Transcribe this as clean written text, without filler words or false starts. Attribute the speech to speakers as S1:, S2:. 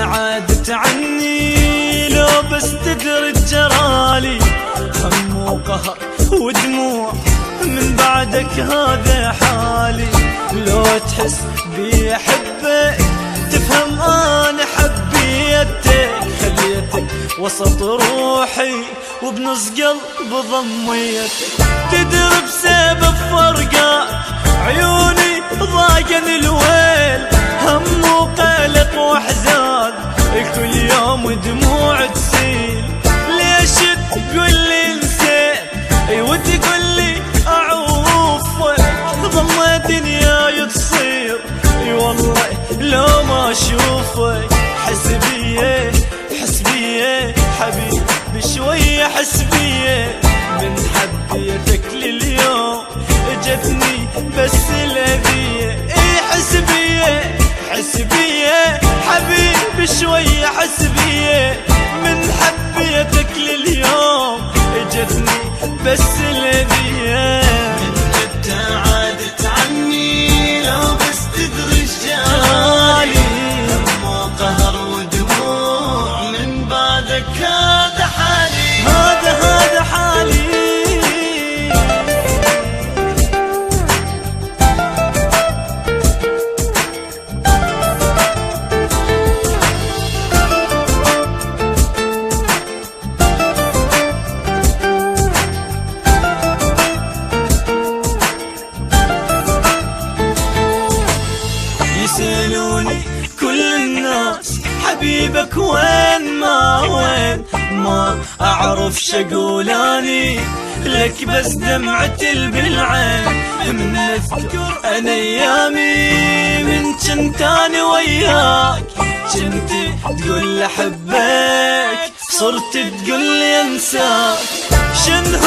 S1: ابتعدت عني لو بس تدري جرالي هم وقهر ودموع من بعدك هذا حالي. لو تحس بي احبك تفهم انا حبيتك، خليتك وسط روحي وبنص قلب ضميتك. تدري بسبب فرقات عيوني ضاقن الويل، هم وقلق واحزان كل يوم دموع تسيل. ليش تقول لي نسيت وتقول لي اعوفك، ضل دنياي تصير والله لو ما اشوفك. حس بيه حس بيه حبيبي شويه، حس بيه من حبيتك لليوم جتني بس الاذيه. حس بيه حس بيه حبيبي شويه، حس بيه من حبيتك لليوم جتني بس الاذيه. ابتعدت عني لو بس تدري جرالي هم وقهر ودموع من بعدك هذا حالي، هذا حالي. يسألوني كل الناس حبيبك وين ما أعرف شقول أني لك، بس دمعة بالعين من أذكر أنا أيامي من كنت أنا وياك. كنت تقول لي أحبك صرت تقول لي أنساك، شنو